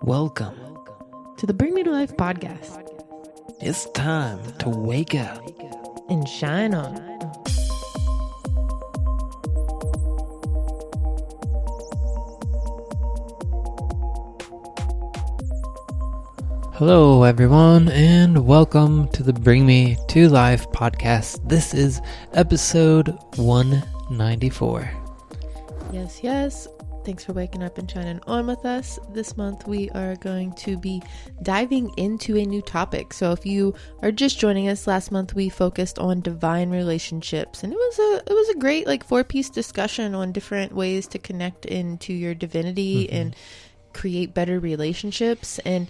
Welcome to the Bring Me to Life podcast. It's time to wake up and shine on. Hello, everyone, and welcome to the Bring Me to Life podcast. This is episode 194. Yes. Thanks for waking up and shining on with us. This month we are going to be diving into a new topic. So if you are just joining us, last month we focused on divine relationships, and it was a great 4-piece discussion on different ways to connect into your divinity and create better relationships. And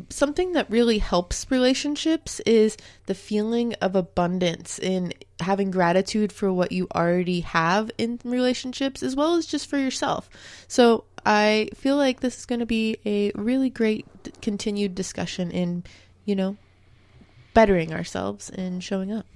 something that really helps relationships is the feeling of abundance and having gratitude for what you already have in relationships, as well as just for yourself. So I feel like this is going to be a really great continued discussion in, bettering ourselves and showing up.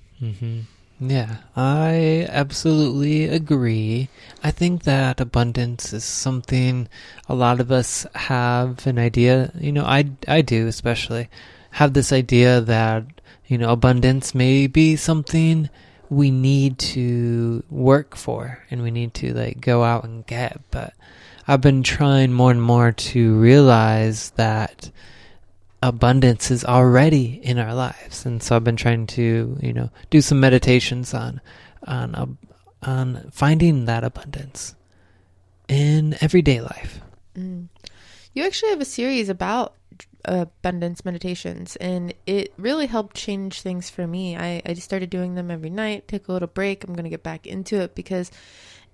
Yeah, I absolutely agree. I think that abundance is something a lot of us have an idea, I do especially, have this idea that, abundance may be something we need to work for and we need to go out and get. But I've been trying more and more to realize that abundance is already in our lives, and so I've been trying to do some meditations on finding that abundance in everyday life. You actually have a series about abundance meditations, and it really helped change things for me. I just started doing them every night. Take a little break. I'm going to get back into it because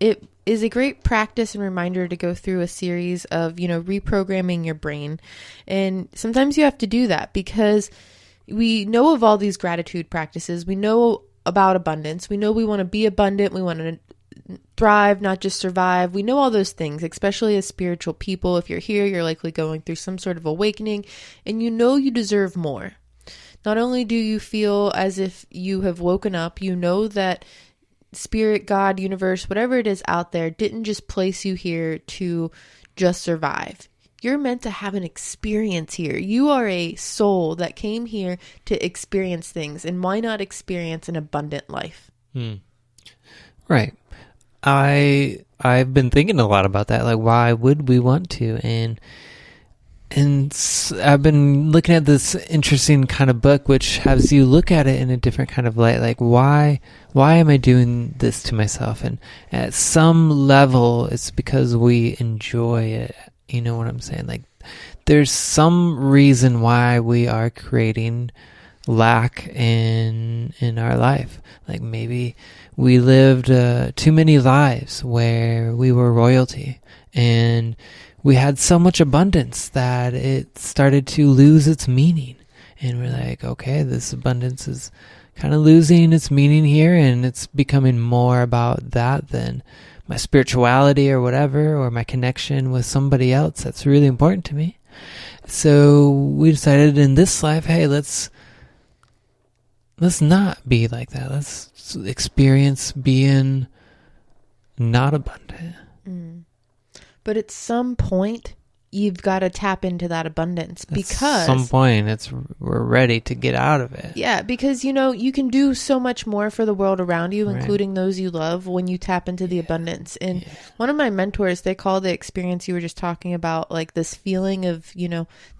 it is a great practice and reminder to go through a series of, reprogramming your brain. And sometimes you have to do that because we know of all these gratitude practices. We know about abundance. We know we want to be abundant. We want to thrive, not just survive. We know all those things, especially as spiritual people. If you're here, you're likely going through some sort of awakening, and you deserve more. Not only do you feel as if you have woken up, you know that spirit, God, universe, whatever it is out there didn't just place you here to just survive. You're meant to have an experience here. You are a soul that came here to experience things, and why not experience an abundant life? Right. I've been thinking a lot about that. Why would we want to? And I've been looking at this interesting kind of book, which has you look at it in a different kind of light. Why am I doing this to myself? And at some level, it's because we enjoy it. You know what I'm saying? There's some reason why we are creating lack in our life. Maybe we lived too many lives where we were royalty, and we had so much abundance that it started to lose its meaning. And we're like, okay, this abundance is kind of losing its meaning here, and it's becoming more about that than my spirituality or whatever, or my connection with somebody else that's really important to me. So we decided in this life, hey, let's not be like that. Let's experience being not abundant. But at some point, you've got to tap into that abundance because at some point we're ready to get out of it. Yeah, because you can do so much more for the world around you, including those you love, when you tap into the abundance. And one of my mentors, they call the experience you were just talking about this feeling of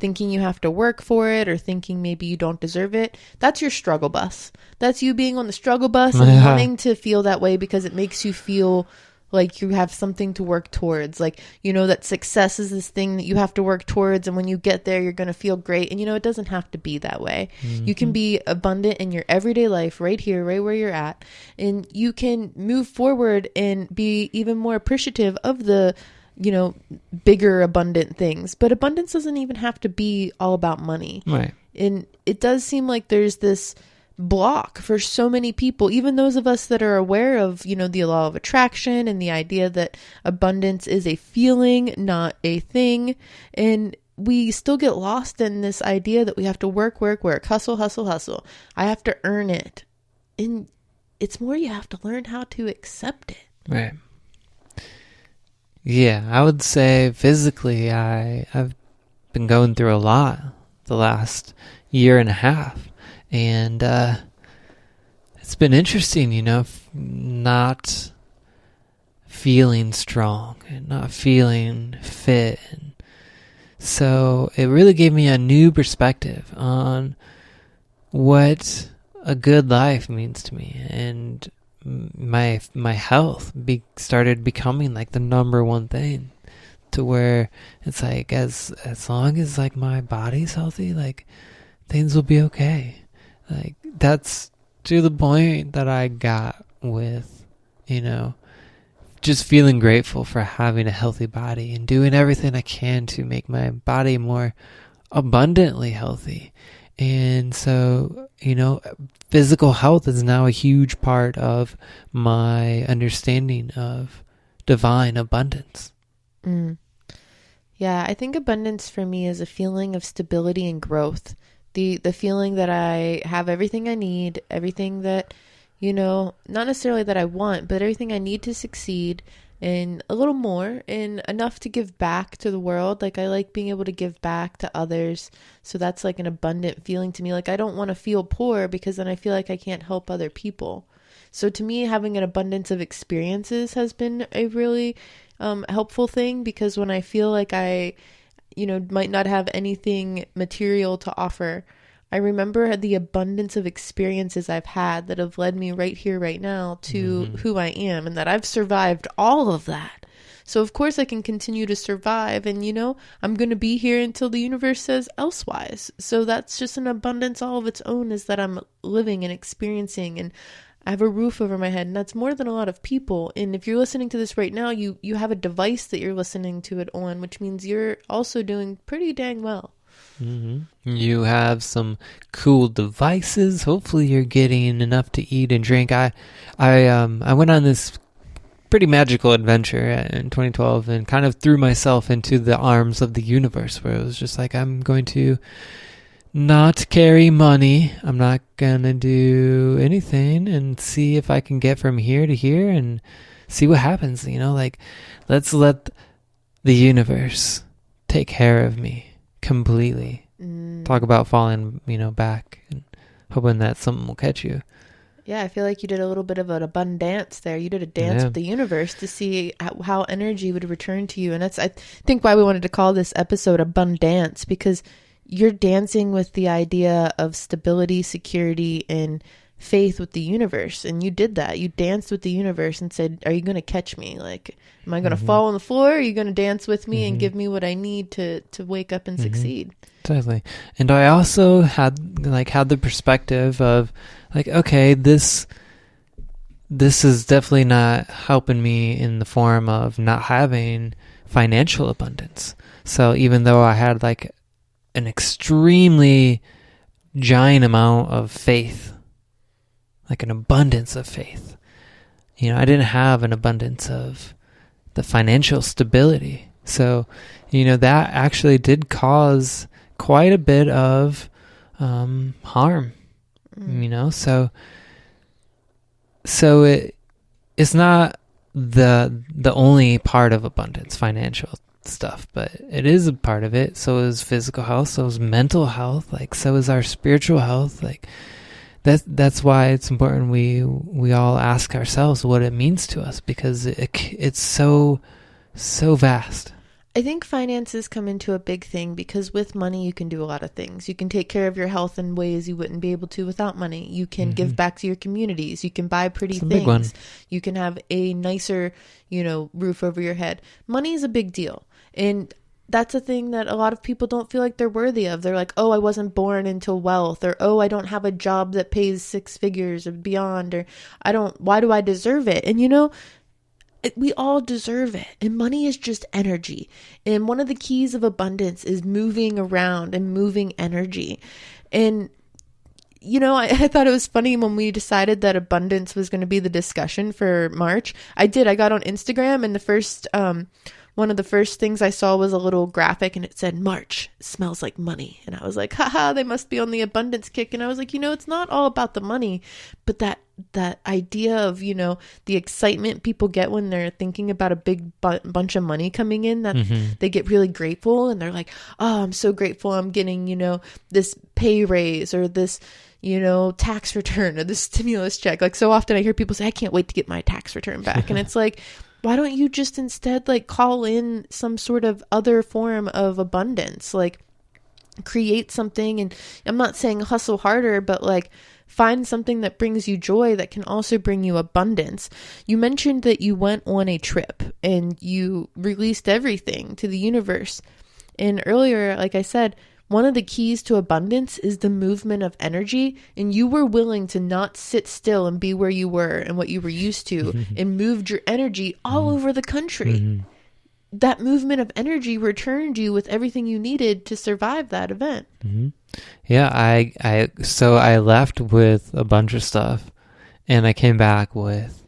thinking you have to work for it, or thinking maybe you don't deserve it. That's your struggle bus. That's you being on the struggle bus and wanting to feel that way because it makes you feel like you have something to work towards. That success is this thing that you have to work towards, and when you get there, you're going to feel great. And it doesn't have to be that way. You can be abundant in your everyday life right here, right where you're at. And you can move forward and be even more appreciative of the, bigger abundant things. But abundance doesn't even have to be all about money. Right. And it does seem like there's this block for so many people, even those of us that are aware of, the law of attraction and the idea that abundance is a feeling, not a thing. And we still get lost in this idea that we have to work, hustle. I have to earn it. And it's more you have to learn how to accept it. Right. Yeah, I would say physically I've been going through a lot the last year and a half. And it's been interesting, not feeling strong and not feeling fit. And so it really gave me a new perspective on what a good life means to me. And my health started becoming like the number one thing, to where it's like as long as like my body's healthy, like things will be okay. Like that's to the point that I got with, just feeling grateful for having a healthy body and doing everything I can to make my body more abundantly healthy. And so, physical health is now a huge part of my understanding of divine abundance. Yeah, I think abundance for me is a feeling of stability and growth. The feeling that I have everything I need, everything that, not necessarily that I want, but everything I need to succeed, and a little more, and enough to give back to the world. Like, I like being able to give back to others. So that's like an abundant feeling to me. Like, I don't want to feel poor, because then I feel like I can't help other people. So to me, having an abundance of experiences has been a really helpful thing, because when I feel like I, might not have anything material to offer, I remember the abundance of experiences I've had that have led me right here, right now to who I am, and that I've survived all of that. So of course I can continue to survive, and I'm going to be here until the universe says elsewise. So that's just an abundance all of its own, is that I'm living and experiencing, and I have a roof over my head, and that's more than a lot of people. And if you're listening to this right now, you have a device that you're listening to it on, which means you're also doing pretty dang well. You have some cool devices. Hopefully you're getting enough to eat and drink. I went on this pretty magical adventure in 2012 and kind of threw myself into the arms of the universe, where it was just like, I'm going to not carry money. I'm not going to do anything, and see if I can get from here to here and see what happens. Like, let's let the universe take care of me completely. Talk about falling, back and hoping that something will catch you. Yeah, I feel like you did a little bit of an AbunDANCE there. You did a dance with the universe to see how energy would return to you. And that's, I think, why we wanted to call this episode AbunDANCE, because you're dancing with the idea of stability, security, and faith with the universe. And you did that. You danced with the universe and said, are you going to catch me? Like, am I going to fall on the floor? Are you going to dance with me and give me what I need to wake up and succeed? Totally. And I also had the perspective of like, okay, this is definitely not helping me in the form of not having financial abundance. So even though I had like an extremely giant amount of faith, like an abundance of faith, I didn't have an abundance of the financial stability. So, that actually did cause quite a bit of harm, so it's not the only part of abundance, financial stuff, but it is a part of it. So is physical health, so is mental health, like so is our spiritual health. Like that's why it's important we all ask ourselves what it means to us, because it's so vast. I think finances come into a big thing, because with money you can do a lot of things. You can take care of your health in ways you wouldn't be able to without money. You can give back to your communities. You can buy pretty things. You can have a nicer, roof over your head. Money is a big deal. And that's a thing that a lot of people don't feel like they're worthy of. They're like, oh, I wasn't born into wealth, or, oh, I don't have a job that pays 6 figures or beyond, or why do I deserve it? And we all deserve it. And money is just energy. And one of the keys of abundance is moving around and moving energy. And, I thought it was funny when we decided that abundance was going to be the discussion for March. I got on Instagram, and the first one of the first things I saw was a little graphic and it said, March smells like money. And I was like, haha, they must be on the abundance kick. And I was like, it's not all about the money, but that idea of, the excitement people get when they're thinking about a big bunch of money coming in, that they get really grateful and they're like, oh, I'm so grateful I'm getting, this pay raise or this, tax return or this stimulus check. Like, so often I hear people say, I can't wait to get my tax return back. And it's like, why don't you just instead like call in some sort of other form of abundance, like create something? And I'm not saying hustle harder, but like find something that brings you joy that can also bring you abundance. You mentioned that you went on a trip and you released everything to the universe. And earlier, like I said, one of the keys to abundance is the movement of energy, and you were willing to not sit still and be where you were and what you were used to and moved your energy all over the country. That movement of energy returned you with everything you needed to survive that event. Yeah, I left with a bunch of stuff and I came back with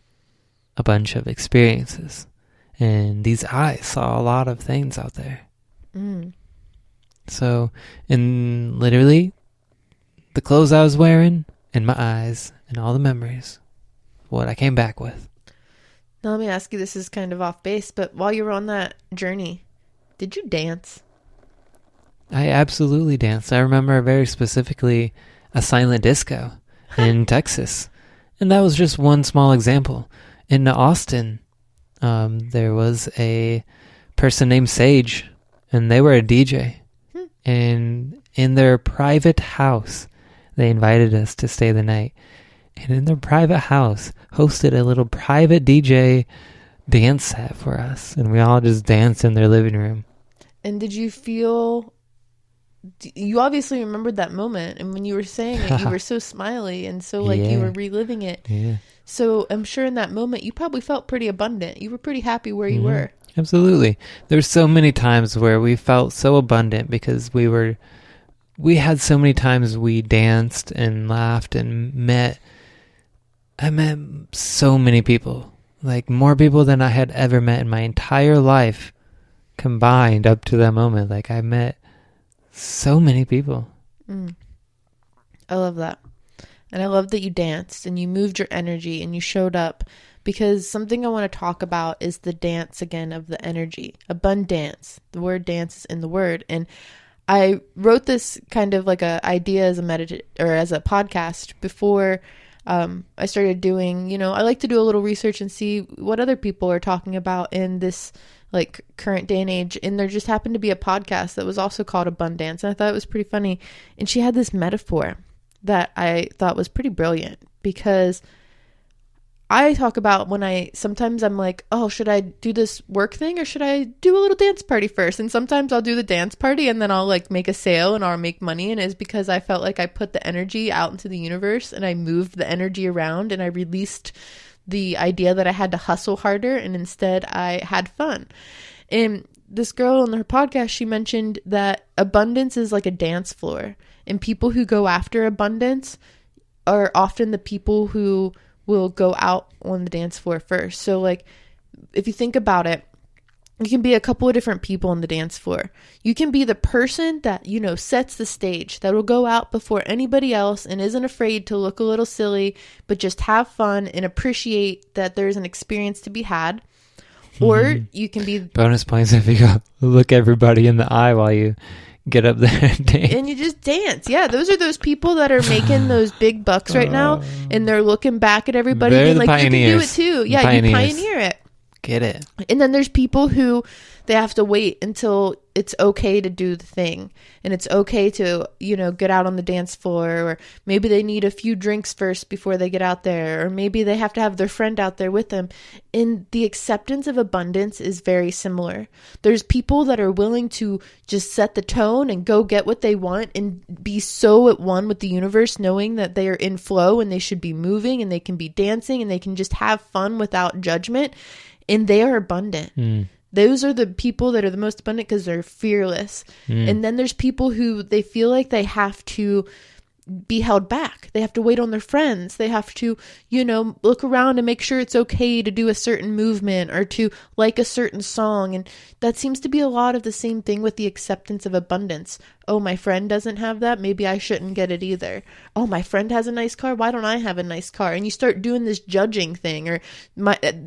a bunch of experiences, and these eyes saw a lot of things out there. So, and literally, the clothes I was wearing, and my eyes, and all the memories, what I came back with. Now, let me ask you, this is kind of off base, but while you were on that journey, did you dance? I absolutely danced. I remember very specifically a silent disco in Texas. And that was just one small example. In Austin, there was a person named Sage, and they were a DJ. And in their private house, they invited us to stay the night. And in their private house, hosted a little private DJ dance set for us. And we all just danced in their living room. And did you feel... You obviously remembered that moment. And when you were saying it, you were so smiley and so like you were reliving it. Yeah. So I'm sure in that moment, you probably felt pretty abundant. You were pretty happy where you were. Absolutely. There's so many times where we felt so abundant because we had so many times we danced and laughed and I met so many people, like more people than I had ever met in my entire life combined up to that moment. Like I met so many people. I love that. And I love that you danced and you moved your energy and you showed up. Because something I want to talk about is the dance again of the energy. AbunDANCE. The word dance is in the word. And I wrote this kind of like a idea as as a podcast before I started doing, I like to do a little research and see what other people are talking about in this like current day and age. And there just happened to be a podcast that was also called AbunDANCE. And I thought it was pretty funny. And she had this metaphor that I thought was pretty brilliant, because I talk about sometimes I'm like, oh, should I do this work thing or should I do a little dance party first? And sometimes I'll do the dance party and then I'll like make a sale and I'll make money. And it's because I felt like I put the energy out into the universe and I moved the energy around and I released the idea that I had to hustle harder, and instead I had fun. And this girl on her podcast, she mentioned that abundance is like a dance floor, and people who go after abundance are often the people who will go out on the dance floor first. So like, if you think about it, you can be a couple of different people on the dance floor. You can be the person that, sets the stage, that will go out before anybody else and isn't afraid to look a little silly, but just have fun and appreciate that there's an experience to be had. Or you can be... Bonus points if you go look everybody in the eye while you get up there and dance. And you just dance. Yeah, those are those people that are making those big bucks right now, and they're looking back at everybody and like, pioneers. You can do it too. Yeah, you pioneer it. Get it. And then there's people who they have to wait until it's okay to do the thing, and it's okay to, get out on the dance floor, or maybe they need a few drinks first before they get out there, or maybe they have to have their friend out there with them. And the acceptance of abundance is very similar. There's people that are willing to just set the tone and go get what they want and be so at one with the universe, knowing that they are in flow and they should be moving and they can be dancing and they can just have fun without judgment. And they are abundant. Those are the people that are the most abundant because they're fearless. And then there's people who they feel like they have to be held back. They have to wait on their friends. They have to, look around and make sure it's okay to do a certain movement or to like a certain song. And that seems to be a lot of the same thing with the acceptance of abundance. Oh, my friend doesn't have that. Maybe I shouldn't get it either. Oh, my friend has a nice car. Why don't I have a nice car? And you start doing this judging thing, or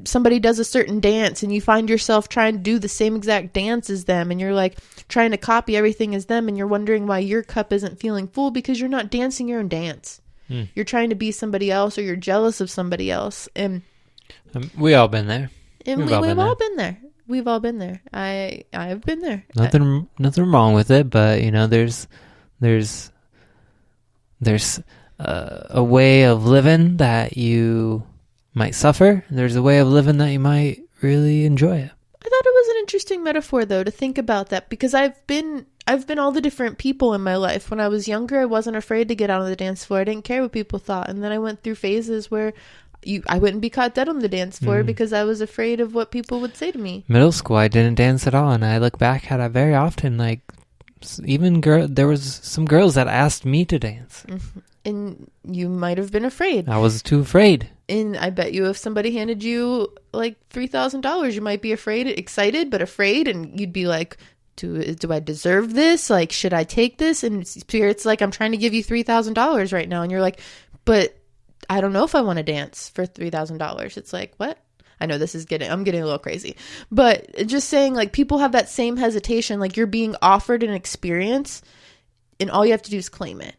somebody does a certain dance and you find yourself trying to do the same exact dance as them. And you're like trying to copy everything as them. And you're wondering why your cup isn't feeling full because you're not dancing your own dance. You're trying to be somebody else, or you're jealous of somebody else. And we all been there. And we've all been there. We've all been there. I've been there. Nothing wrong with it, but there's a way of living that you might suffer. There's a way of living that you might really enjoy it. I thought it was an interesting metaphor, though, to think about that, because I've been all the different people in my life. When I was younger, I wasn't afraid to get out on the dance floor. I didn't care what people thought. And then I went through phases where I wouldn't be caught dead on the dance floor because I was afraid of what people would say to me. Middle school, I didn't dance at all, and I look back at it very often. Like, even there was some girls that asked me to dance. And you might have been afraid. I was too afraid. And I bet you if somebody handed you like $3,000, you might be excited, but afraid. And you'd be like, do I deserve this? Like, should I take this? And Spirit's like, I'm trying to give you $3,000 right now. And you're like, but I don't know if I want to dance for $3,000. It's like, what? I know I'm getting a little crazy, but just saying, like, people have that same hesitation. Like, you're being offered an experience and all you have to do is claim it.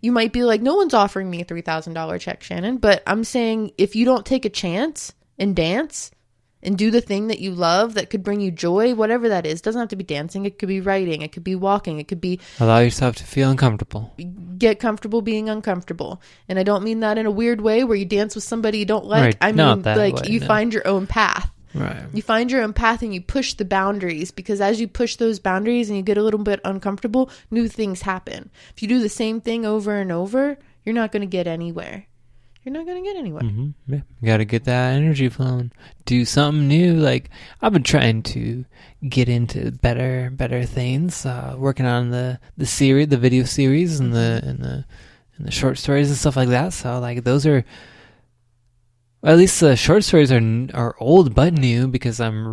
You might be like, no one's offering me a $3,000 check, Shannon, but I'm saying if you don't take a chance and dance and do the thing that you love that could bring you joy, whatever that is, doesn't have to be dancing. It could be writing. It could be walking. It could be... Allow yourself to feel uncomfortable. Get comfortable being uncomfortable. And I don't mean that in a weird way where you dance with somebody you don't like. Right. I mean, like, you find your own path. Right. You find your own path and you push the boundaries, because as you push those boundaries and you get a little bit uncomfortable, new things happen. If you do the same thing over and over, you're not going to get anywhere. You're not going to get anywhere. Mm-hmm. Yeah. You got to get that energy flowing. Do something new. Like, I've been trying to get into better things. Working on the series, the video series, and the short stories and stuff like that. So, like, those are, at least the short stories are old but new, because I'm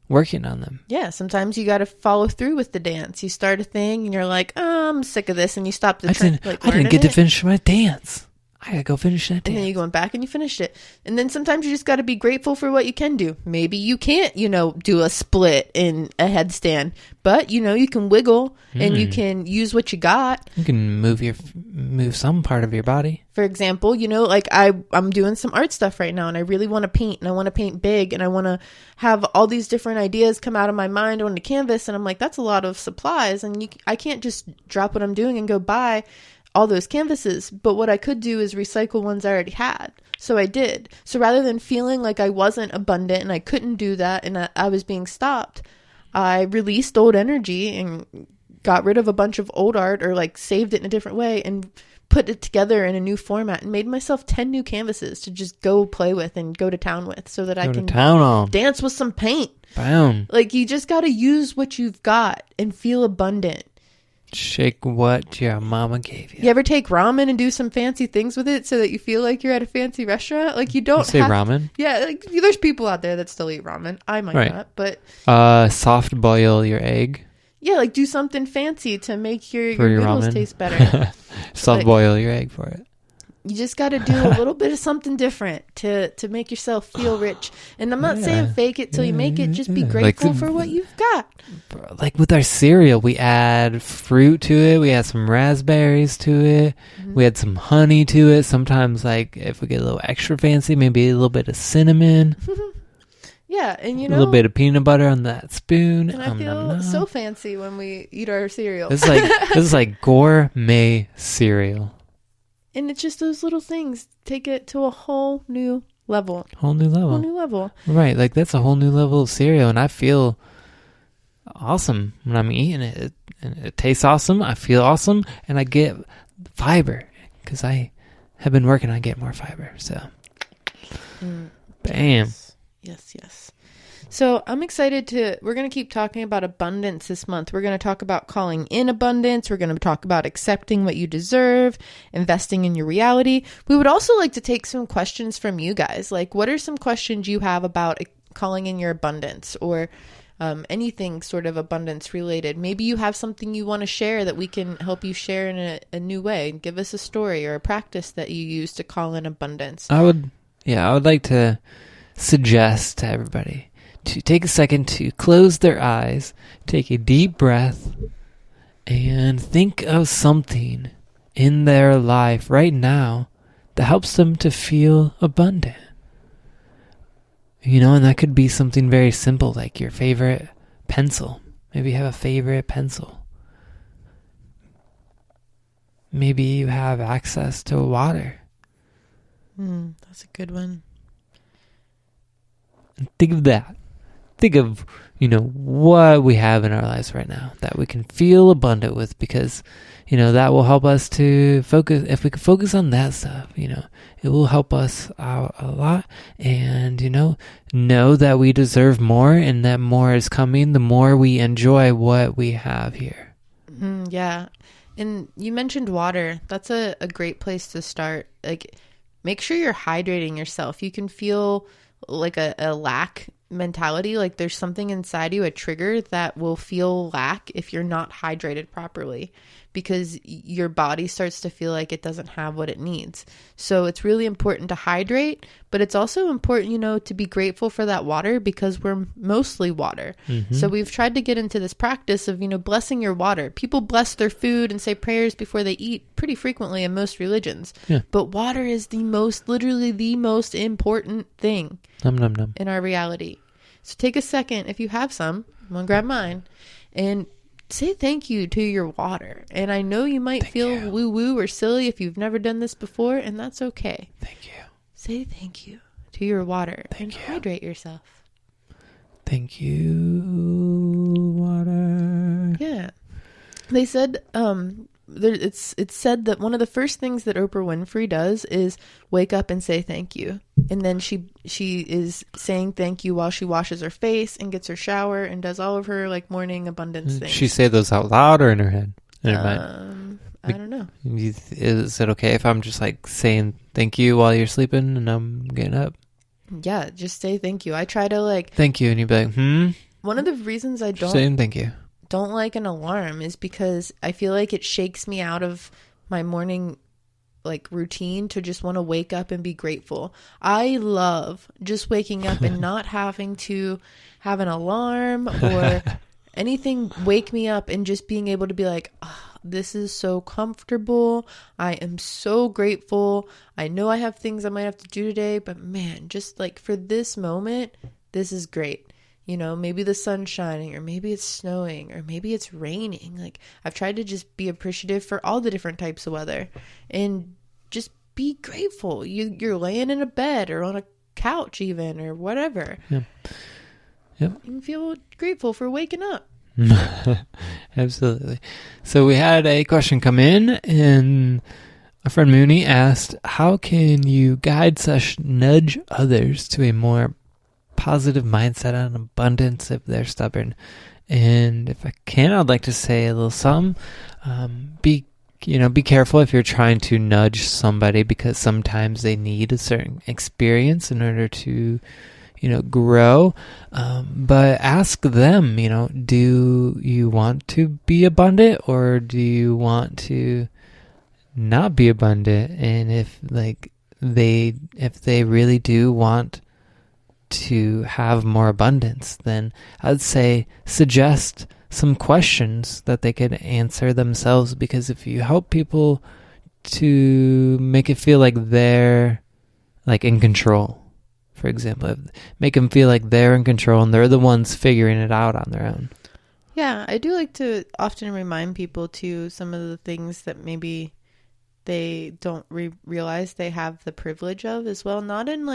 working on them. Yeah, sometimes you got to follow through with the dance. You start a thing and you're like, oh, I'm sick of this, and you stop the trend. I didn't get to finish my dance. I gotta go finish that dance. And then you went back and you finished it. And then sometimes you just got to be grateful for what you can do. Maybe you can't, do a split in a headstand, but you can wiggle and you can use what you got. You can move some part of your body. For example, like I'm doing some art stuff right now, and I really want to paint, and I want to paint big, and I want to have all these different ideas come out of my mind onto canvas. And I'm like, that's a lot of supplies, and I can't just drop what I'm doing and go buy all those canvases. But what I could do is recycle ones I already had. So I did. So rather than feeling like I wasn't abundant and I couldn't do that and I was being stopped, I released old energy and got rid of a bunch of old art, or like saved it in a different way and put it together in a new format, and made myself 10 new canvases to just go play with and go to town with, so that I can dance with some paint. Bam. Like, you just got to use what you've got and feel abundant. Shake what your mama gave you. You ever take ramen and do some fancy things with it so that you feel like you're at a fancy restaurant? Like, you don't say ramen? Yeah, like, there's people out there that still eat ramen. I might not, but... soft boil your egg. Yeah, like, do something fancy to make your noodles taste better. Soft boil your egg for it. You just got to do a little bit of something different to make yourself feel rich. And I'm not saying fake it till you make it. Just be grateful for what you've got. Like with our cereal, we add fruit to it. We add some raspberries to it. Mm-hmm. We add some honey to it. Sometimes, like, if we get a little extra fancy, maybe a little bit of cinnamon. Yeah, and a little bit of peanut butter on that spoon. And I feel so fancy when we eat our cereal. This is like gourmet cereal. And it's just those little things take it to a whole new level. Whole new level. Right, like that's a whole new level of cereal, and I feel awesome when I'm eating it. It tastes awesome. I feel awesome, and I get fiber because I have been working on getting more fiber. So, bam. Yes. So I'm excited we're going to keep talking about abundance this month. We're going to talk about calling in abundance. We're going to talk about accepting what you deserve, investing in your reality. We would also like to take some questions from you guys. Like, what are some questions you have about calling in your abundance, or anything sort of abundance related? Maybe you have something you want to share that we can help you share in a new way. Give us a story or a practice that you use to call in abundance. I would like to suggest to everybody to take a second to close their eyes, take a deep breath, and think of something in their life right now that helps them to feel abundant. And that could be something very simple, like your favorite pencil. Maybe you have a favorite pencil. Maybe you have access to water. That's a good one. And think of that. Think of, what we have in our lives right now that we can feel abundant with, because, that will help us to focus. If we can focus on that stuff, it will help us out a lot. And, know that we deserve more, and that more is coming the more we enjoy what we have here. Yeah. And you mentioned water. That's a great place to start. Like, make sure you're hydrating yourself. You can feel like a lack mentality, like there's something inside you, a trigger that will feel lack if you're not hydrated properly, because your body starts to feel like it doesn't have what it needs. So it's really important to hydrate, but it's also important, to be grateful for that water, because we're mostly water. So we've tried to get into this practice of, blessing your water. People bless their food and say prayers before they eat pretty frequently in most religions. Yeah. But water is literally the most important thing in our reality. So take a second, if you have some, I'm going to grab mine, and say thank you to your water. And I know you might feel woo-woo or silly if you've never done this before, and that's okay. Thank you. Say thank you to your water and hydrate yourself. Thank you, water. Yeah. They said, it's said that one of the first things that Oprah Winfrey does is wake up and say thank you. And then she is saying thank you while she washes her face and gets her shower and does all of her morning abundance things. She say those out loud or in her head? In her mind? I don't know. Is it okay if I'm just saying thank you while you're sleeping and I'm getting up? Yeah, just say thank you. I try to thank you, and you'd be like, One of the reasons I saying thank you. Don't like an alarm is because I feel like it shakes me out of my morning routine to just want to wake up and be grateful. I love just waking up and not having to have an alarm or anything wake me up, and just being able to be like, this is so comfortable. I am so grateful. I know I have things I might have to do today, but man, just for this moment, this is great. Maybe the sun's shining, or maybe it's snowing, or maybe it's raining. I've tried to just be appreciative for all the different types of weather, and just be grateful. You're laying in a bed or on a couch even, or whatever. Yeah. Yep. You can feel grateful for waking up. Absolutely. So we had a question come in, and a friend Mooney asked, how can you nudge others to a more positive mindset on abundance if they're stubborn? And if I can, I'd like to say a little something. Be careful if you're trying to nudge somebody, because sometimes they need a certain experience in order to grow. But ask them, do you want to be abundant, or do you want to not be abundant? And if they really do want to have more abundance, then I'd say suggest some questions that they could answer themselves, because if you help people to make it feel like they're in control, for example, make them feel like they're in control and they're the ones figuring it out on their own. Yeah, I do like to often remind people to some of the things that maybe they don't realize they have the privilege of as well. Not in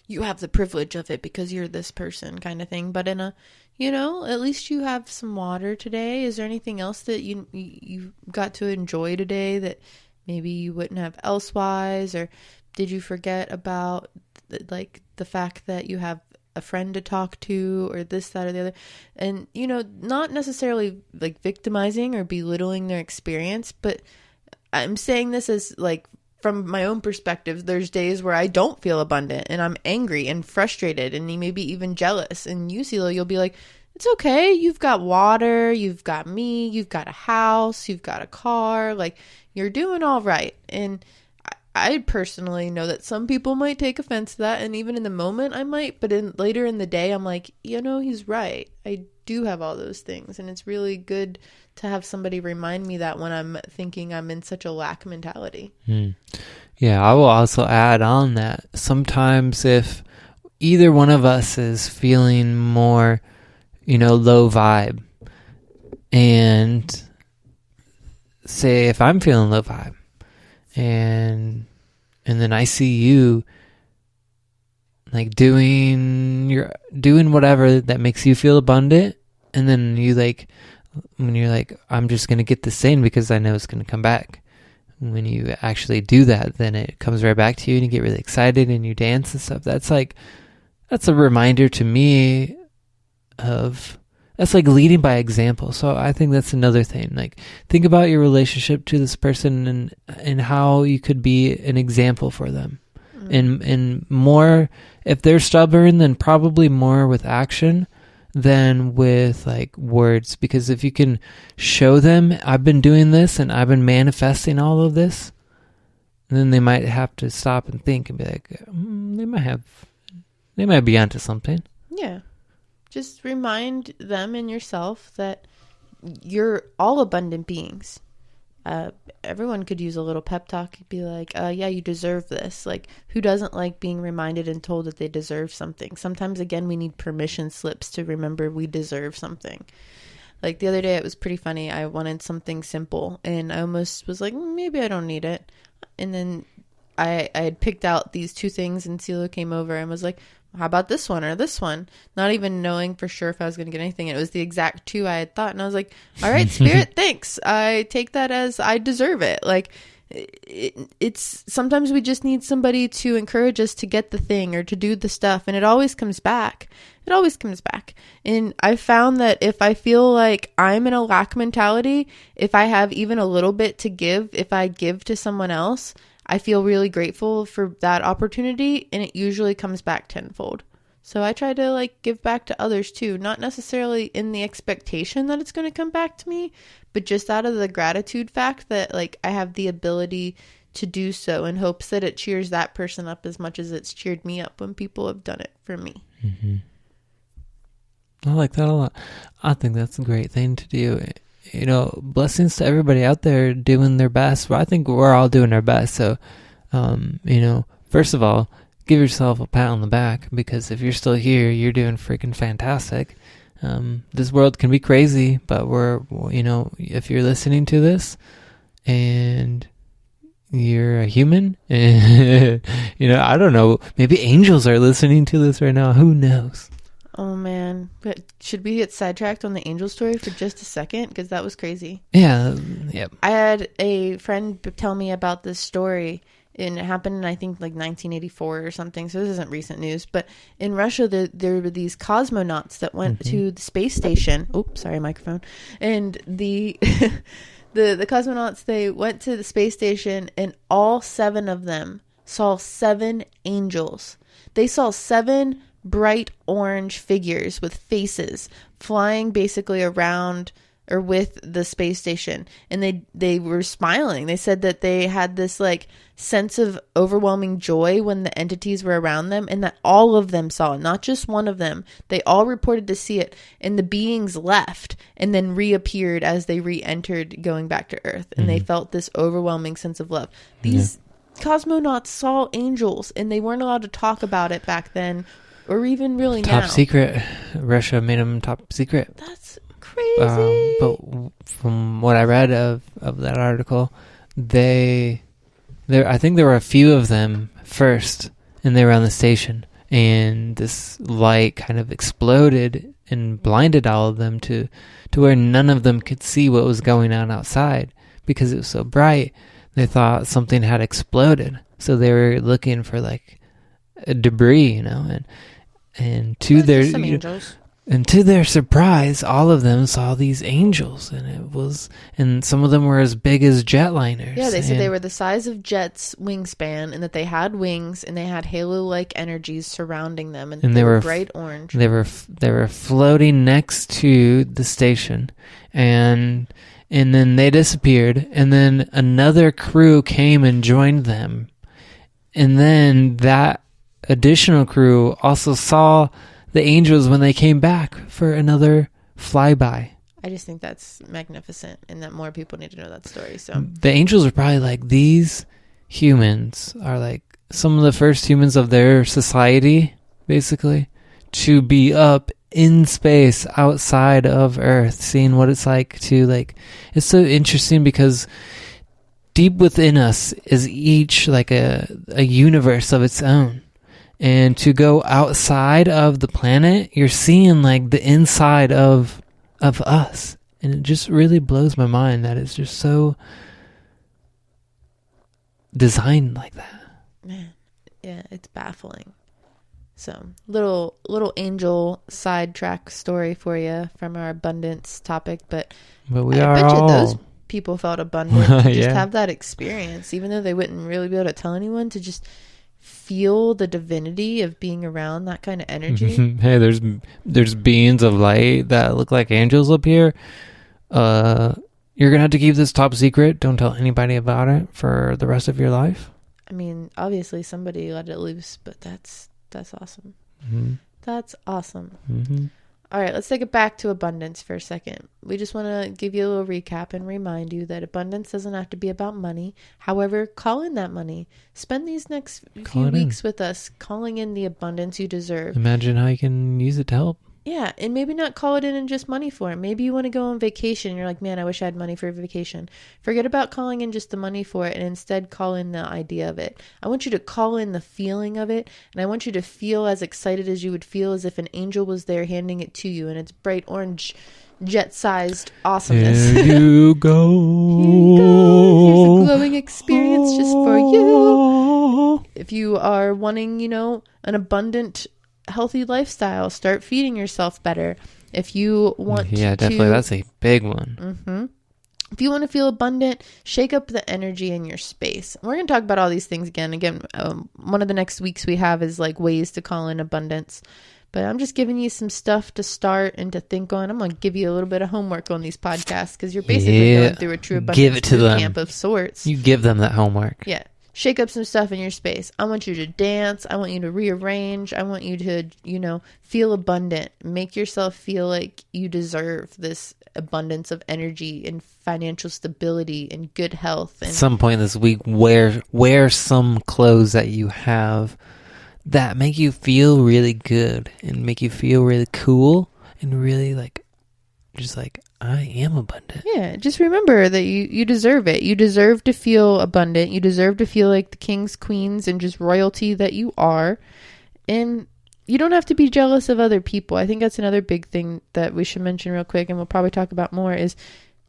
you have the privilege of it because you're this person kind of thing, but in a, at least you have some water today. Is there anything else that you got to enjoy today that maybe you wouldn't have elsewise? Or did you forget about the fact that you have a friend to talk to, or this, that, or the other. And, you know, not necessarily like victimizing or belittling their experience, but I'm saying this as like from my own perspective. There's days where I don't feel abundant and I'm angry and frustrated and maybe even jealous. And you, Selo, you'll be like, it's okay. You've got water, you've got me, you've got a house, you've got a car, like you're doing all right. And I personally know that some people might take offense to that, and even in the moment I might, but later in the day I'm like, you know, he's right. I do have all those things, and it's really good to have somebody remind me that when I'm thinking I'm in such a lack mentality. Yeah, I will also add on that sometimes if either one of us is feeling more, you know, low vibe, and say if I'm feeling low vibe, and then I see you like doing whatever that makes you feel abundant, and then you like, when you're like, I'm just gonna get this in because I know it's gonna come back. When you actually do that, then it comes right back to you and you get really excited and you dance and stuff. That's a reminder to me of, that's like leading by example. So I think that's another thing. Like, think about your relationship to this person and how you could be an example for them. And more, if they're stubborn, then probably more with action than with like words. Because if you can show them, I've been doing this and I've been manifesting all of this, then they might have to stop and think and be like, they might be onto something. Yeah. Just remind them and yourself that you're all abundant beings. Everyone could use a little pep talk. You'd be like, yeah, you deserve this. Like, who doesn't like being reminded and told that they deserve something? Sometimes, again, we need permission slips to remember we deserve something. Like the other day, it was pretty funny. I wanted something simple, and I almost was like, maybe I don't need it. And then I had picked out these two things, and Selo came over and was like, how about this one or this one? Not even knowing for sure if I was going to get anything. And it was the exact two I had thought. And I was like, all right, Spirit, thanks. I take that as I deserve it. Like, it's sometimes we just need somebody to encourage us to get the thing or to do the stuff. And it always comes back. It always comes back. And I found that if I feel like I'm in a lack mentality, if I have even a little bit to give, if I give to someone else, I feel really grateful for that opportunity, and it usually comes back tenfold. So I try to like give back to others too, not necessarily in the expectation that it's going to come back to me, but just out of the gratitude fact that like I have the ability to do so, in hopes that it cheers that person up as much as it's cheered me up when people have done it for me. Mm-hmm. I like that a lot. I think that's a great thing to do. You know, blessings to everybody out there doing their best. Well, I think we're all doing our best. So, you know, first of all, give yourself a pat on the back, because if you're still here, you're doing freaking fantastic. This world can be crazy, but you know, if you're listening to this and you're a human, you know, I don't know, maybe angels are listening to this right now. Who knows? Oh, man. But should we get sidetracked on the angel story for just a second? Because that was crazy. Yeah. Yep. I had a friend tell me about this story, and it happened in, I think, like 1984 or something. So this isn't recent news. But in Russia, there were these cosmonauts that went to the space station. Oops, sorry, microphone. And the cosmonauts, they went to the space station, and all 7 of them saw 7 angels. They saw 7 bright orange figures with faces flying basically around or with the space station, and they were smiling. They said that they had this like sense of overwhelming joy when the entities were around them, and that all of them saw it, not just one of them. They all reported to see it, and the beings left and then reappeared as they re-entered going back to Earth, and they felt this overwhelming sense of love. These cosmonauts saw angels, and they weren't allowed to talk about it back then, or even really now. Top secret. Russia made them top secret. That's crazy. But from what I read of that article, I think there were a few of them first, and they were on the station, and this light kind of exploded and blinded all of them to where none of them could see what was going on outside because it was so bright. They thought something had exploded, so they were looking for like a debris, you know, And Some angels. and to their surprise, all of them saw these angels, and some of them were as big as jetliners. Yeah, they said they were the size of jets' wingspan, and that they had wings, and they had halo-like energies surrounding them, and they were bright orange. They were floating next to the station, and then they disappeared, and then another crew came and joined them, and then that additional crew also saw the angels when they came back for another flyby. I just think that's magnificent, and that more people need to know that story. So the angels are probably like, these humans are like some of the first humans of their society, basically, to be up in space outside of Earth, seeing what it's like to, like, it's so interesting because deep within us is each like a universe of its own. And to go outside of the planet, you're seeing like the inside of us. And it just really blows my mind that it's just so designed like that. Man, yeah, it's baffling. So, little angel sidetrack story for you from our abundance topic, but I bet you those people felt abundant to just have that experience, even though they wouldn't really be able to tell anyone, to just feel the divinity of being around that kind of energy. Hey, there's beings of light that look like angels up here. You're gonna have to keep this top secret. Don't tell anybody about it for the rest of your life. I mean, obviously somebody let it loose, but that's awesome. Mm-hmm. That's awesome. Mm-hmm. All right, let's take it back to abundance for a second. We just want to give you a little recap and remind you that abundance doesn't have to be about money. However, call in that money. Spend these next few weeks with us calling in the abundance you deserve. Imagine how you can use it to help. Yeah, and maybe not call it in just money for it. Maybe you want to go on vacation and you're like, man, I wish I had money for a vacation. Forget about calling in just the money for it and instead call in the idea of it. I want you to call in the feeling of it, and I want you to feel as excited as you would feel as if an angel was there handing it to you, and it's bright orange, jet-sized awesomeness. Here you go. Here you go. Here's a glowing experience just for you. If you are wanting, an abundant, healthy lifestyle, start feeding yourself better. If you want definitely, that's a big one. Mm-hmm. If you want to feel abundant, shake up the energy in your space. We're going to talk about all these things again. One of the next weeks we have is like ways to call in abundance. But I'm just giving you some stuff to start and to think on. I'm going to give you a little bit of homework on these podcasts because you're basically going through a true abundance boot camp of sorts. You give them that homework. Yeah. Shake up some stuff in your space. I want you to dance. I want you to rearrange. I want you to, feel abundant. Make yourself feel like you deserve this abundance of energy and financial stability and good health. And at some point this week, wear some clothes that you have that make you feel really good and make you feel really cool and really just like, I am abundant. Yeah, just remember that you deserve it. You deserve to feel abundant. You deserve to feel like the kings, queens, and just royalty that you are. And you don't have to be jealous of other people. I think that's another big thing that we should mention real quick, and we'll probably talk about more, is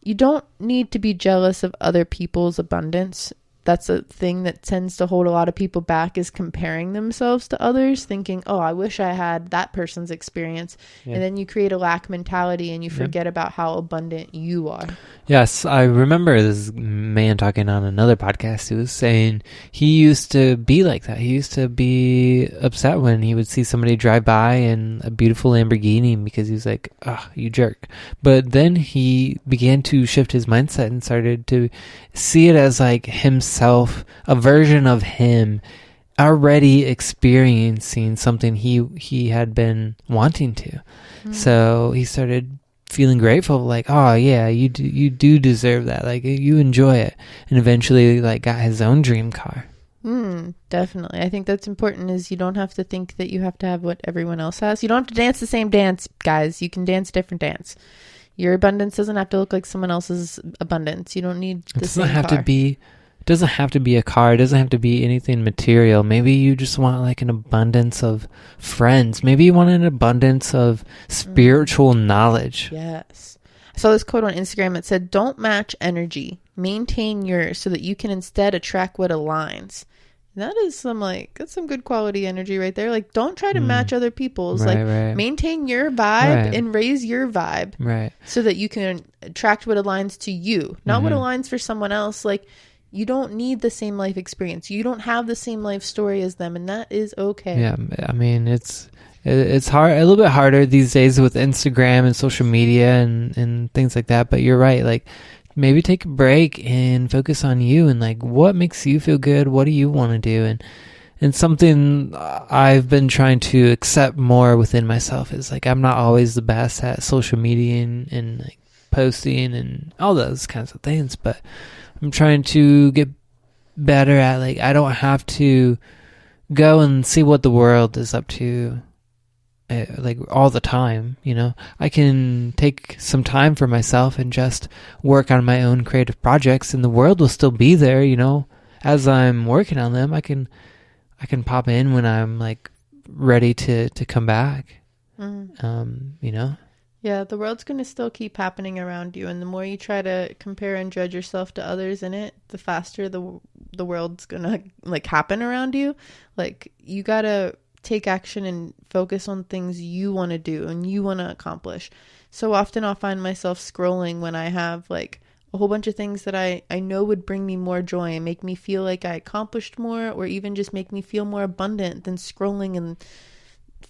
you don't need to be jealous of other people's abundance. That's a thing that tends to hold a lot of people back, is comparing themselves to others, thinking, oh, I wish I had that person's experience. Yeah. And then you create a lack mentality and you forget about how abundant you are. Yes, I remember this man talking on another podcast who was saying he used to be like that. He used to be upset when he would see somebody drive by in a beautiful Lamborghini because he was like, oh, you jerk. But then he began to shift his mindset and started to see it as like himself, a version of him already experiencing something he had been wanting to. Mm-hmm. So he started feeling grateful, like, oh yeah, you do deserve that, like you enjoy it, and eventually like got his own dream car. Definitely. I think that's important, is you don't have to think that you have to have what everyone else has. You don't have to dance the same dance, guys. You can dance a different dance. Your abundance doesn't have to look like someone else's abundance. You don't need the same car. It doesn't have to be a car. It doesn't have to be anything material. Maybe you just want like an abundance of friends. Maybe you want an abundance of spiritual knowledge. Yes. I saw this quote on Instagram. It said, don't match energy. Maintain yours so that you can instead attract what aligns. That is that's some good quality energy right there. Like, don't try to match other people's. Right. Maintain your vibe Right. and raise your vibe. Right. So that you can attract what aligns to you, not what aligns for someone else. Like, you don't need the same life experience. You don't have the same life story as them, and that is okay. Yeah, I mean, it's hard, a little bit harder these days with Instagram and social media and things like that. But you're right. Like, maybe take a break and focus on you and like what makes you feel good. What do you want to do? And something I've been trying to accept more within myself is like, I'm not always the best at social media and like posting and all those kinds of things, but I'm trying to get better at like, I don't have to go and see what the world is up to like all the time, you know. I can take some time for myself and just work on my own creative projects, and the world will still be there, you know. As I'm working on them, I can pop in when I'm like ready to come back. You know. Yeah, the world's going to still keep happening around you, and the more you try to compare and judge yourself to others in it, the faster the world's going to like happen around you. Like, you got to take action and focus on things you want to do and you want to accomplish. So often I'll find myself scrolling when I have like a whole bunch of things that I know would bring me more joy and make me feel like I accomplished more, or even just make me feel more abundant, than scrolling and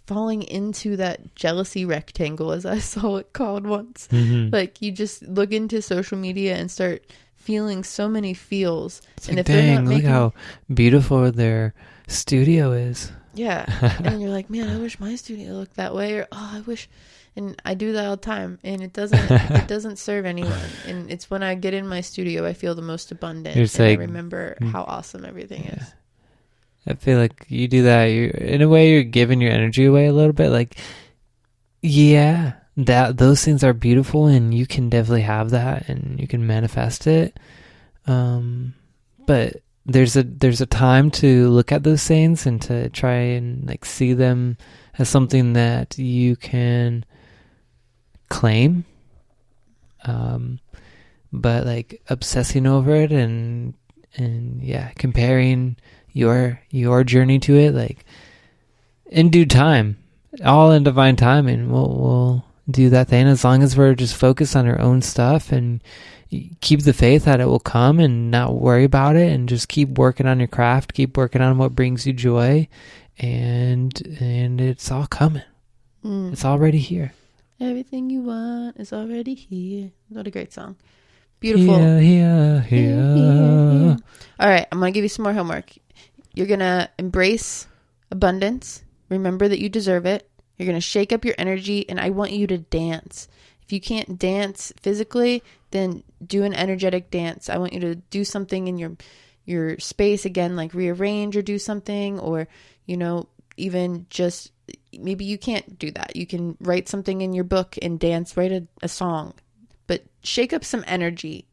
falling into that jealousy rectangle, as I saw it called once. Like, you just look into social media and start feeling so many feels. It's and like, if they're not look how beautiful their studio is. Yeah. And you're like, man, I wish my studio looked that way, or I wish. And I do that all the time, and it doesn't serve anyone. And it's when I get in my studio I feel the most abundant, and I remember how awesome everything is. I feel like you do that, in a way you're giving your energy away a little bit. Like, yeah, those things are beautiful, and you can definitely have that, and you can manifest it. But there's a time to look at those things and to try and like see them as something that you can claim. But like obsessing over it and comparing your journey to it, like in due time, all in divine time, and we'll do that thing, as long as we're just focused on our own stuff and keep the faith that it will come and not worry about it, and just keep working on your craft, keep working on what brings you joy, and it's all coming. It's already here. Everything you want is already here. What a great song. Beautiful. Here. All right, I'm going to give you some more homework. You're going to embrace abundance. Remember that you deserve it. You're going to shake up your energy, and I want you to dance. If you can't dance physically, then do an energetic dance. I want you to do something in your space again, like rearrange or do something, or, you know, even just, maybe you can't do that. You can write something in your book and dance, write a song, but shake up some energy.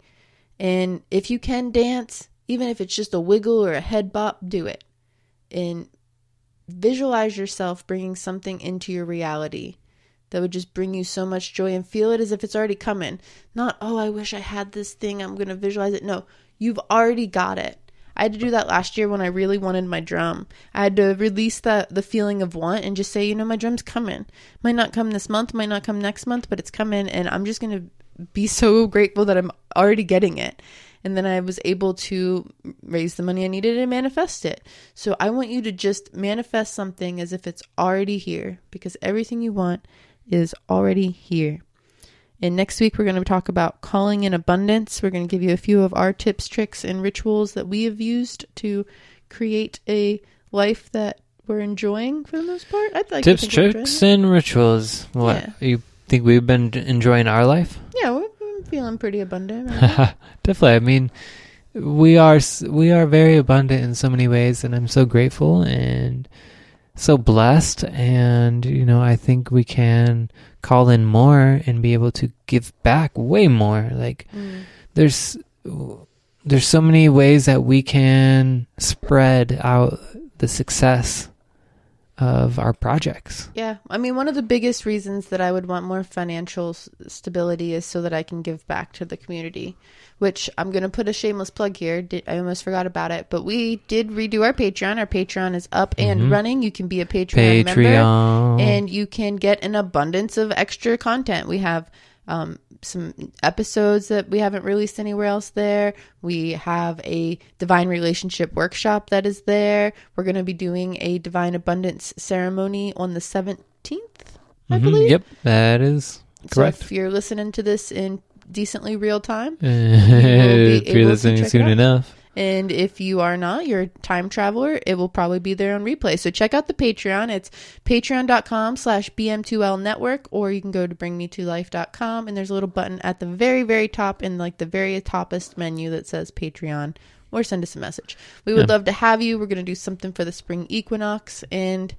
And if you can dance, even if it's just a wiggle or a head bop, do it. And visualize yourself bringing something into your reality that would just bring you so much joy, and feel it as if it's already coming. Not, I wish I had this thing, I'm going to visualize it. No, you've already got it. I had to do that last year when I really wanted my drum. I had to release the feeling of want and just say, my drum's coming. Might not come this month, might not come next month, but it's coming, and I'm just going to be so grateful that I'm already getting it. And then I was able to raise the money I needed and manifest it. So I want you to just manifest something as if it's already here, because everything you want is already here. And next week, we're going to talk about calling in abundance. We're going to give you a few of our tips, tricks, and rituals that we have used to create a life that we're enjoying for the most part. I'd like tips, tricks, and rituals. What, you think we've been enjoying our life? Yeah, we're feeling pretty abundant. Right? Definitely. I mean, we are very abundant in so many ways, and I'm so grateful and so blessed, and I think we can call in more and be able to give back way more. Like there's so many ways that we can spread out the success of our projects. Yeah. I mean, one of the biggest reasons that I would want more financial stability is so that I can give back to the community, which I'm going to put a shameless plug here. I almost forgot about it, but we did redo our Patreon. Our Patreon is up and running. You can be a Patreon member and you can get an abundance of extra content. We have some episodes that we haven't released anywhere else there. We have a divine relationship workshop that is there. We're going to be doing a divine abundance ceremony on the 17th, I believe. Yep, that is correct. So if you're listening to this in decently real time, if you're listening soon enough. And if you are not, you're a time traveler, it will probably be there on replay. So check out the Patreon. It's patreon.com/BM2L network, or you can go to bringmetolife.com and there's a little button at the very, very top in like the very toppest menu that says Patreon, or send us a message. We would love to have you. We're going to do something for the spring equinox, and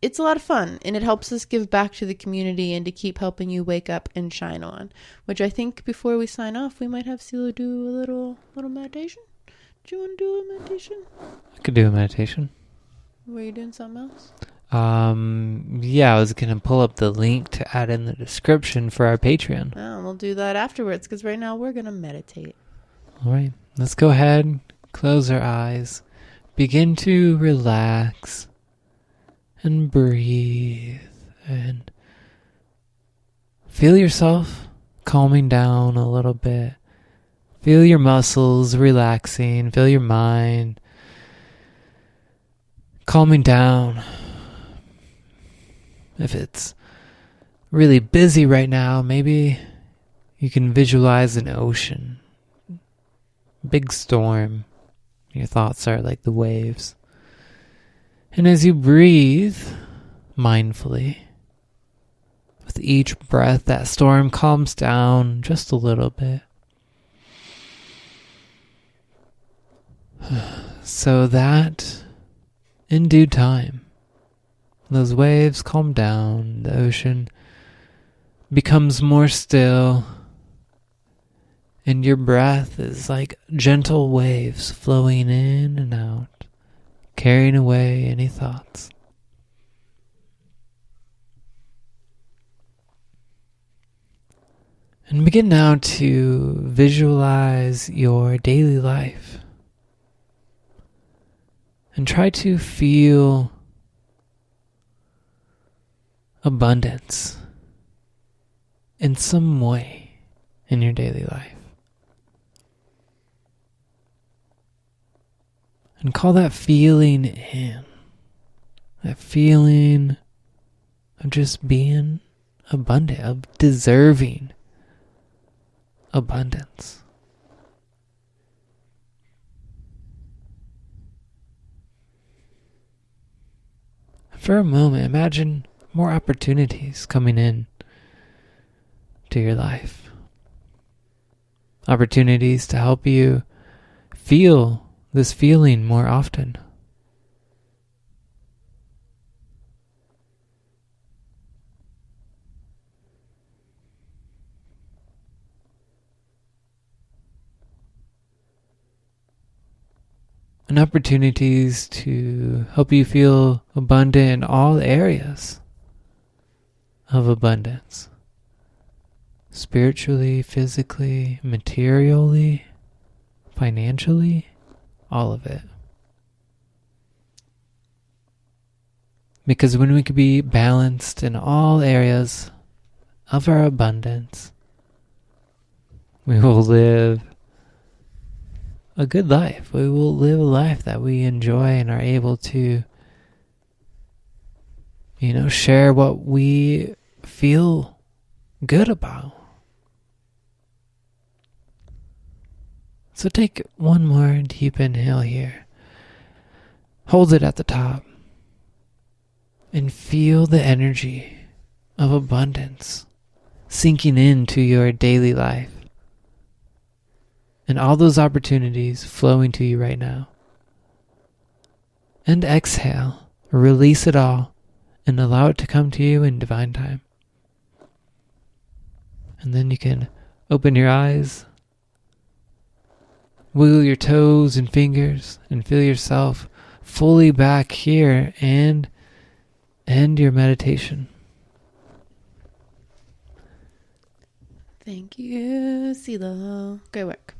it's a lot of fun, and it helps us give back to the community and to keep helping you wake up and shine on, which I think before we sign off, we might have Selo do a little meditation. Do you want to do a meditation? I could do a meditation. Were you doing something else? Yeah, I was going to pull up the link to add in the description for our Patreon. Oh, we'll do that afterwards, because right now we're going to meditate. All right, let's go ahead, close our eyes, begin to relax and breathe, and feel yourself calming down a little bit. Feel your muscles relaxing. Feel your mind calming down. If it's really busy right now, maybe you can visualize an ocean. Big storm. Your thoughts are like the waves. And as you breathe mindfully, with each breath, that storm calms down just a little bit. So that in due time, those waves calm down, the ocean becomes more still, and your breath is like gentle waves flowing in and out, carrying away any thoughts. And begin now to visualize your daily life. And try to feel abundance in some way in your daily life. And call that feeling in. That feeling of just being abundant, of deserving abundance. For a moment, imagine more opportunities coming in to your life. Opportunities to help you feel this feeling more often. And opportunities to help you feel abundant in all areas of abundance. Spiritually, physically, materially, financially, all of it. Because when we can be balanced in all areas of our abundance, we will live a good life. We will live a life that we enjoy and are able to, share what we feel good about. So take one more deep inhale here. Hold it at the top. And feel the energy of abundance sinking into your daily life. And all those opportunities flowing to you right now. And exhale. Release it all. And allow it to come to you in divine time. And then you can open your eyes. Wiggle your toes and fingers. And feel yourself fully back here. And end your meditation. Thank you, Selo. Great work.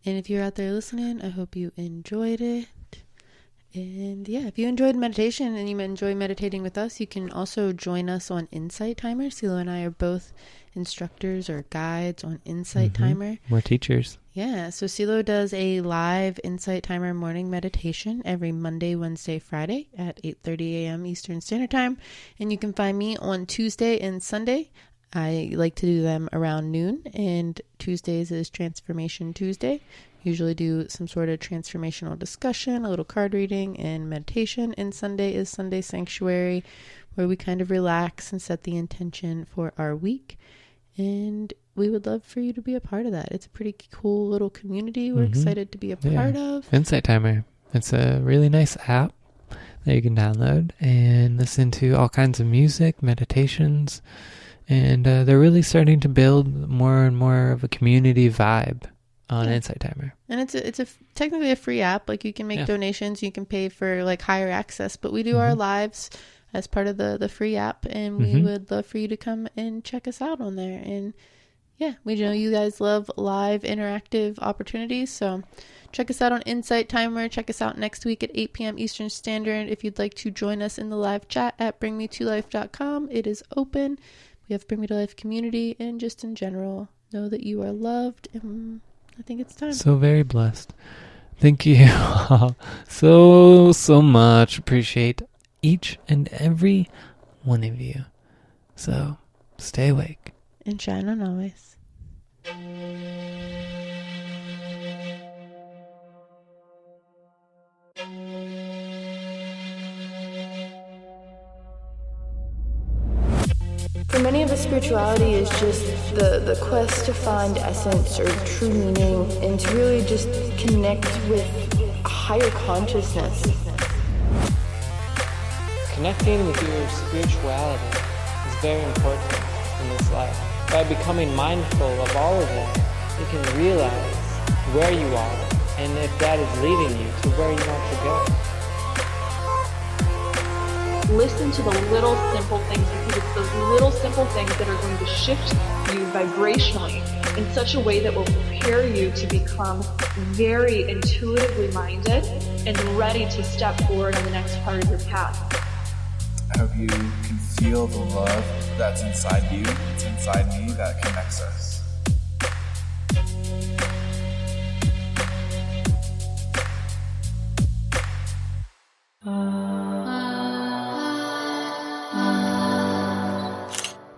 And if you're out there listening, I hope you enjoyed it. And yeah, if you enjoyed meditation and you enjoy meditating with us, you can also join us on Insight Timer. Selo and I are both instructors or guides on Insight Timer. We're teachers. Yeah, so Selo does a live Insight Timer morning meditation every Monday, Wednesday, Friday at 8:30 a.m. Eastern Standard Time. And you can find me on Tuesday and Sunday. I like to do them around noon, and Tuesdays is Transformation Tuesday. Usually do some sort of transformational discussion, a little card reading, and meditation. And Sunday is Sunday Sanctuary, where we kind of relax and set the intention for our week. And we would love for you to be a part of that. It's a pretty cool little community we're excited to be a part of. Insight Timer. It's a really nice app that you can download and listen to all kinds of music, meditations, and they're really starting to build more and more of a community vibe on Insight Timer. And it's technically a free app. Like, you can make donations, you can pay for like higher access, but we do our lives as part of the free app, and we would love for you to come and check us out on there. And yeah, we know you guys love live interactive opportunities, so check us out on Insight Timer. Check us out next week at 8 p.m. Eastern Standard. If you'd like to join us in the live chat at bringmetolife.com, it is open. We have Bring Me to Life community, and just in general, know that you are loved, and I think it's time. So very blessed. Thank you all so much. Appreciate each and every one of you. So stay awake. And shine on always. For many of us, spirituality is just the quest to find essence or true meaning and to really just connect with a higher consciousness. Connecting with your spirituality is very important in this life. By becoming mindful of all of it, you can realize where you are and if that is leading you to where you want to go. Listen to the little simple things, because it's those little simple things that are going to shift you vibrationally in such a way that will prepare you to become very intuitively minded and ready to step forward on the next part of your path. I hope you can feel the love that's inside you, it's inside me, that connects us.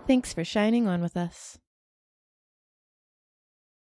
Thanks for shining on with us.